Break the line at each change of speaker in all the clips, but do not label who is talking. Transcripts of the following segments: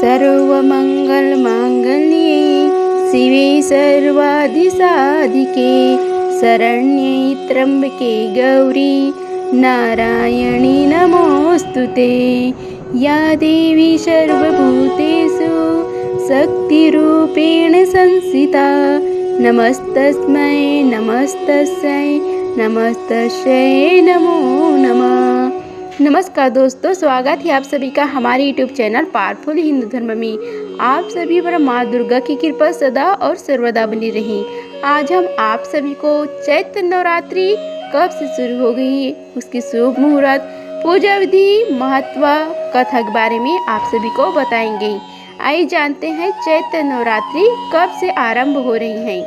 सर्वमङ्गलमाङ्गल्ये शिवे सर्वाधिसाधिके शरण्ये त्र्यम्बके गौरी नारायणी नमोऽस्तुते। या देवी सर्वभूतेषु शक्तिरूपेण संस्थिता नमस्तस्मै नमस्तस्यै नमस्तस्यै नमो नमः। नमस्कार दोस्तों, स्वागत है आप सभी का हमारे यूट्यूब चैनल पावरफुल हिंदू धर्म में। आप सभी पर माँ दुर्गा की कृपा सदा और सर्वदा बनी रही। आज हम आप सभी को चैत्र नवरात्रि कब से शुरू हो गई है, उसकी शुभ मुहूर्त, पूजा विधि, महत्व, कथा के बारे में आप सभी को बताएंगे। आइए जानते हैं चैत्र नवरात्रि कब से आरंभ हो रही है।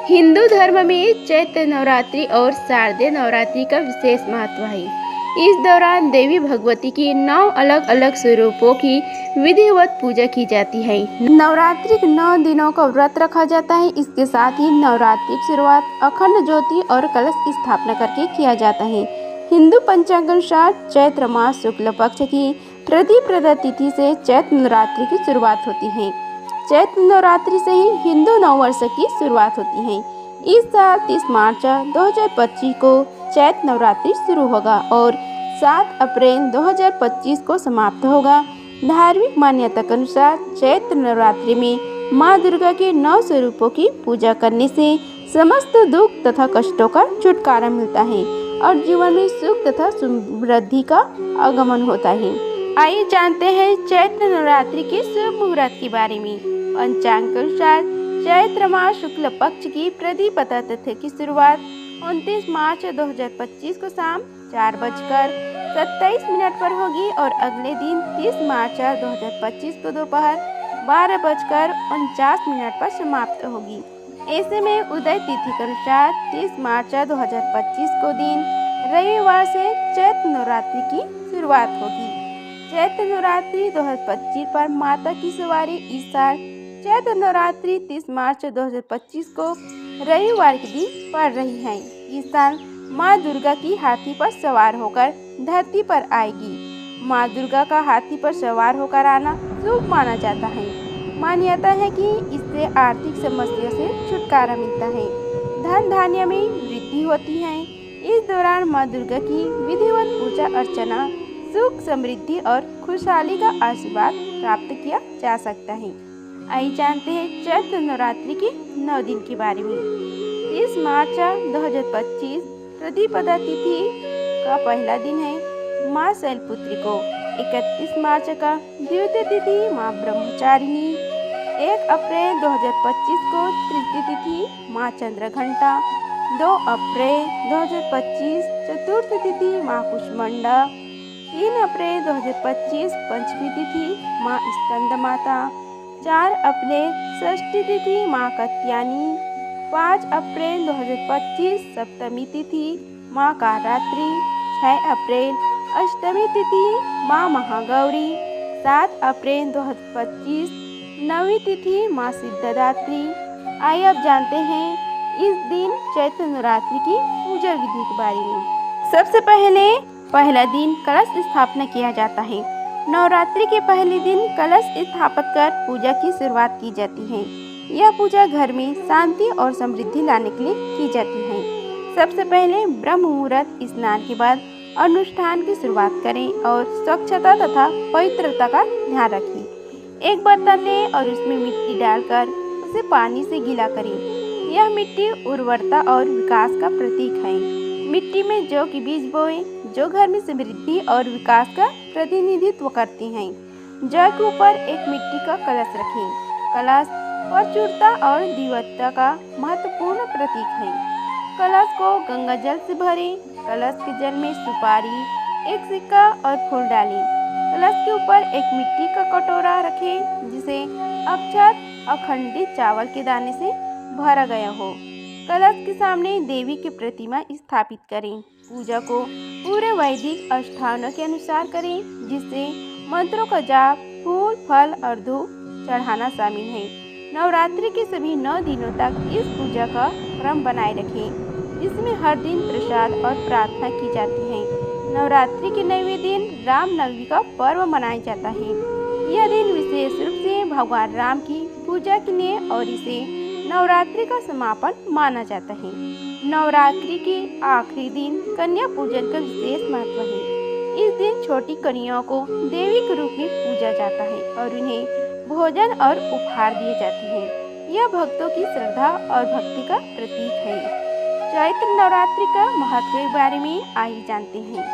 हिंदू धर्म में चैत्र नवरात्रि और शारदीय नवरात्रि का विशेष महत्व है। इस दौरान देवी भगवती की 9 अलग अलग स्वरूपों की विधिवत पूजा की जाती है। नवरात्रि के 9 दिनों का व्रत रखा जाता है। इसके साथ ही नवरात्रि की शुरुआत अखंड ज्योति और कलश की स्थापना करके किया जाता है। हिंदू पंचांग अनुसार चैत्र मास शुक्ल पक्ष की प्रतिपदा तिथि से चैत्र नवरात्रि की शुरुआत होती है। चैत्र नवरात्रि से ही हिंदू नववर्ष की शुरुआत होती है। इस साल 30 मार्च 2025 को चैत्र नवरात्रि शुरू होगा और 7 अप्रैल 2025 को समाप्त होगा। धार्मिक मान्यता के अनुसार चैत्र नवरात्रि में माँ दुर्गा के 9 स्वरूपों की पूजा करने से समस्त दुख तथा कष्टों का छुटकारा मिलता है और जीवन में सुख तथा समृद्धि का आगमन होता है। आइए जानते हैं चैत्र नवरात्रि के शुभ मुहूर्त के बारे में। पंचांग के अनुसार चैत्र मास शुक्ल पक्ष की प्रतिपदा तिथि की शुरुआत 29 मार्च 2025 को शाम 4:27 पर होगी और अगले दिन 30 मार्च 2025 को दोपहर 12:49 पर समाप्त होगी। ऐसे में उदय तिथि के अनुसार 30 मार्च 2025 को दिन रविवार से चैत्र नवरात्रि की शुरुआत होगी। चैत्र नवरात्रि 2025 पर माता की सवारी इस साल चैत्र नवरात्रि 30 मार्च 2025 को रविवार के दिन पड़ रही है। इस साल माँ दुर्गा की हाथी पर सवार होकर धरती पर आएगी। माँ दुर्गा का हाथी पर सवार होकर आना शुभ माना जाता है। मान्यता है कि इससे आर्थिक समस्या से छुटकारा मिलता है, धन धान्य में वृद्धि होती है। इस दौरान माँ दुर्गा की विधिवत पूजा अर्चना, सुख समृद्धि और खुशहाली का आशीर्वाद प्राप्त किया जा सकता है। आइए जानते हैं चैत्र नवरात्रि के 9 दिन के बारे में। 30 मार्च 2025 प्रतिपदा तिथि का पहला दिन है माँ शैलपुत्री को। 31 मार्च का द्वितीय तिथि माँ ब्रह्मचारिणी। 1 अप्रैल 2025 को तृतीय तिथि माँ चंद्रघंटा। 2 अप्रैल 2025 चतुर्थ तिथि माँ कुष्मंडा। 3 अप्रैल 2025 पंचमी तिथि माँ स्कंद माता। 4 अप्रैल षष्ठी तिथि माँ कत्यानी। 5 अप्रैल 2025 सप्तमी तिथि माँ कारात्रि। 6 अप्रैल अष्टमी तिथि माँ महागौरी। 7 अप्रैल 2025 नवी तिथि माँ सिद्धदात्री। आइए अब जानते हैं इस दिन चैत्र नवरात्रि की पूजा विधि के बारे में। सबसे पहले पहला दिन कलश स्थापना किया जाता है। नवरात्रि के पहले दिन कलश स्थापित कर पूजा की शुरुआत की जाती है। यह पूजा घर में शांति और समृद्धि लाने के लिए की जाती है। सबसे पहले ब्रह्म मुहूर्त स्नान के बाद अनुष्ठान की शुरुआत करें और स्वच्छता तथा पवित्रता का ध्यान रखें। एक बर्तन लें और उसमें मिट्टी डालकर उसे पानी से गीला करें। यह मिट्टी उर्वरता और विकास का प्रतीक है। मिट्टी में जौ के बीज बोएं, जो घर में समृद्धि और विकास का प्रतिनिधित्व करती हैं। जौ के ऊपर एक मिट्टी का कलश रखें। कलश प्रचुरता और दिव्यता का महत्वपूर्ण प्रतीक है। कलश को गंगा जल से भरें। कलश के जल में सुपारी, एक सिक्का और फूल डालें। कलश के ऊपर एक मिट्टी का कटोरा रखें जिसे अक्षत अखंडित चावल के दाने से भरा गया हो। कलश के सामने देवी की प्रतिमा स्थापित करें। पूजा को पूरे वैदिक अनुष्ठानों के अनुसार करें, जिससे मंत्रों का जाप, फूल, फल और धूप चढ़ाना शामिल है। नवरात्रि के सभी 9 दिनों तक इस पूजा का क्रम बनाए रखें, जिसमें हर दिन प्रसाद और प्रार्थना की जाती है। नवरात्रि के 9वें दिन रामनवमी का पर्व मनाया जाता है। यह दिन विशेष रूप से भगवान राम की पूजा के लिए और इसे नवरात्रि का समापन माना जाता है। नवरात्रि के आखिरी दिन कन्या पूजन का विशेष महत्व है। इस दिन छोटी कन्याओं को देवी के रूप में पूजा जाता है और उन्हें भोजन और उपहार दिए जाते हैं। यह भक्तों की श्रद्धा और भक्ति का प्रतीक है। चैत्र नवरात्रि का महत्व के बारे में आइए जानते हैं।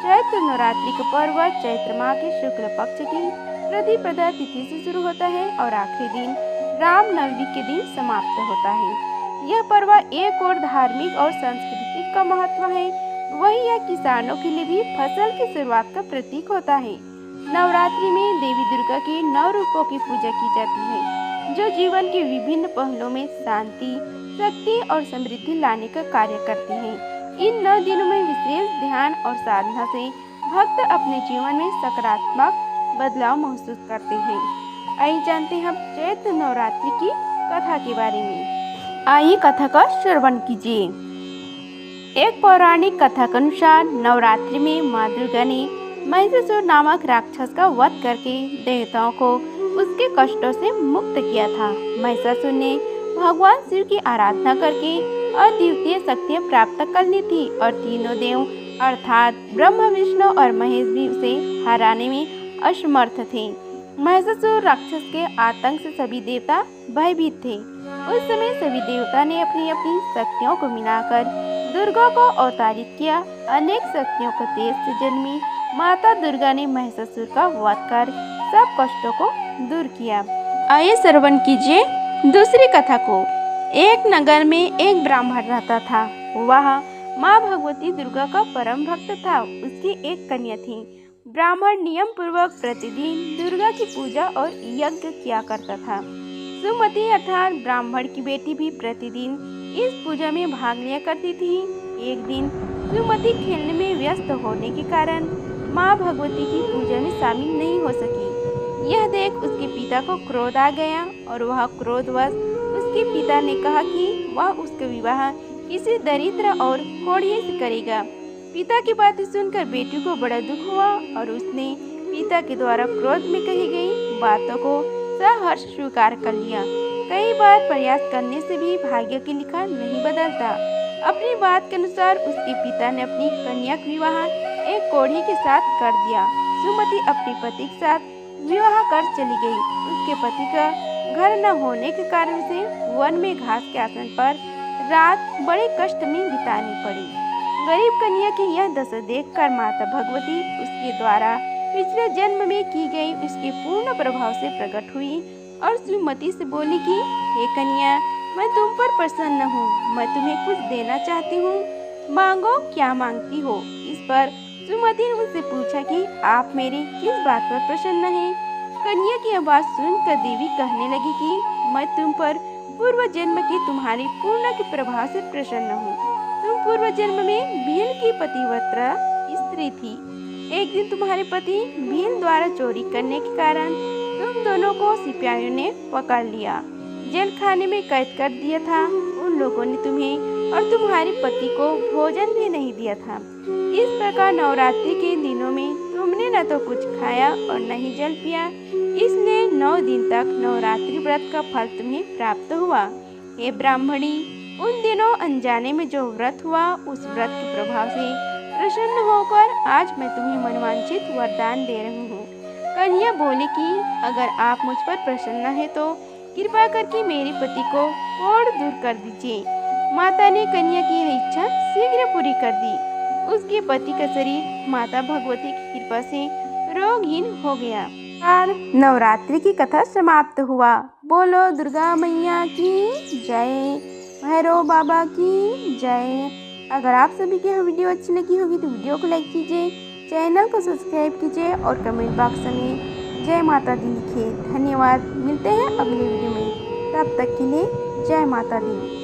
चैत्र नवरात्रि का पर्व चैत्र माह के शुक्ल पक्ष की प्रतिपदा तिथि से शुरू होता है और आखिरी दिन रामनवमी के दिन समाप्त होता है। यह पर्व एक और धार्मिक और सांस्कृतिक का महत्व है, वहीं यह किसानों के लिए भी फसल की शुरुआत का प्रतीक होता है। नवरात्रि में देवी दुर्गा के 9 रूपों की पूजा की जाती है, जो जीवन के विभिन्न पहलुओं में शांति, शक्ति और समृद्धि लाने का कार्य करती हैं। इन 9 दिनों में विशेष ध्यान और साधना से भक्त अपने जीवन में सकारात्मक बदलाव महसूस करते हैं। आइए जानते हैं हम चैत्र नवरात्रि की कथा के बारे में। आइए कथा का श्रवण कीजिए। एक पौराणिक कथा के अनुसार नवरात्रि में माँ दुर्गा ने महिषासुर नामक राक्षस का वध करके देवताओं को उसके कष्टों से मुक्त किया था। महिषासुर ने भगवान शिव की आराधना करके अद्वितीय शक्तियाँ प्राप्त कर ली थी और तीनों देव अर्थात ब्रह्मा, विष्णु और महेश भी उसे हराने में असमर्थ थे। महिषासुर राक्षस के आतंक से सभी देवता भयभीत थे। उस समय सभी देवता ने अपनी अपनी शक्तियों को मिलाकर दुर्गा को अवतारित किया। अनेक शक्तियों के तेज से जन्मी माता दुर्गा ने महिषासुर का वध कर सब कष्टों को दूर किया। आइए श्रवण कीजिए दूसरी कथा को। एक नगर में एक ब्राह्मण रहता था। वह माँ भगवती दुर्गा का परम भक्त था। उसकी एक कन्या थी। ब्राह्मण नियम पूर्वक प्रतिदिन दुर्गा की पूजा और यज्ञ किया करता था। सुमति अर्थात ब्राह्मण की बेटी भी प्रतिदिन इस पूजा में भाग लिया करती थी। एक दिन सुमति खेलने में व्यस्त होने के कारण माँ भगवती की पूजा में शामिल नहीं हो सकी। यह देख उसके पिता को क्रोध आ गया और वह क्रोधवश उसके पिता ने कहा कि वह उसका विवाह किसी दरिद्र और कोढ़िए से करेगा। पिता की बातें सुनकर बेटी को बड़ा दुख हुआ और उसने पिता के द्वारा क्रोध में कही गई बातों को सहर्ष स्वीकार कर लिया। कई बार प्रयास करने से भी भाग्य की लिखा नहीं बदलता। अपनी बात के अनुसार उसके पिता ने अपनी कन्या का विवाह एक कोढ़ी के साथ कर दिया। सुमति अपने पति के साथ विवाह कर चली गई। उसके पति का घर न होने के कारण से वन में घास के आसन पर रात बड़े कष्ट में बितानी पड़ी। गरीब कन्या की यह दशा देखकर माता भगवती उसके द्वारा पिछले जन्म में की गई उसके पूर्ण प्रभाव से प्रकट हुई और सुमति से बोली कि हे कन्या, मैं तुम पर प्रसन्न हूँ। मैं तुम्हें कुछ देना चाहती हूँ, मांगो क्या मांगती हो। इस पर सुमति ने उससे पूछा कि आप मेरी किस बात पर प्रसन्न हैं। कन्या की आवाज सुनकर देवी कहने लगी कि मैं तुम पर पूर्व जन्म की तुम्हारी पूर्ण के प्रभाव से प्रसन्न हूँ। तुम पूर्व जन्म में भील की पतिव्रता स्त्री थी। एक दिन तुम्हारे पति भील द्वारा चोरी करने के कारण तुम दोनों को सिपाहियों ने पकड़ लिया, जेल खाने में कैद कर दिया था। उन लोगों ने तुम्हें और तुम्हारे पति को भोजन भी नहीं दिया था। इस प्रकार नवरात्रि के दिनों में तुमने न तो कुछ खाया और न ही जल पिया, इसलिए 9 दिन तक नवरात्रि व्रत का फल तुम्हें प्राप्त हुआ। हे ब्राह्मणी, उन दिनों अनजाने में जो व्रत हुआ, उस व्रत के प्रभाव से प्रसन्न होकर आज मैं तुम्हें मनवांछित वरदान दे रही हूँ। कन्या बोली कि अगर आप मुझ पर प्रसन्न है तो कृपा करके मेरे पति को कोढ़ दूर कर दीजिए। माता ने कन्या की यह इच्छा शीघ्र पूरी कर दी। उसके पति का शरीर माता भगवती की कृपा से रोगहीन हो गया। नवरात्रि की कथा समाप्त हुआ। बोलो दुर्गा मैया की जय, भैरव बाबा की जय। अगर आप सभी की यह वीडियो अच्छी लगी होगी तो वीडियो को लाइक कीजिए, चैनल को सब्सक्राइब कीजिए और कमेंट बॉक्स में जय माता दी लिखिए। धन्यवाद। मिलते हैं अगले वीडियो में, तब तक के लिए जय माता दी।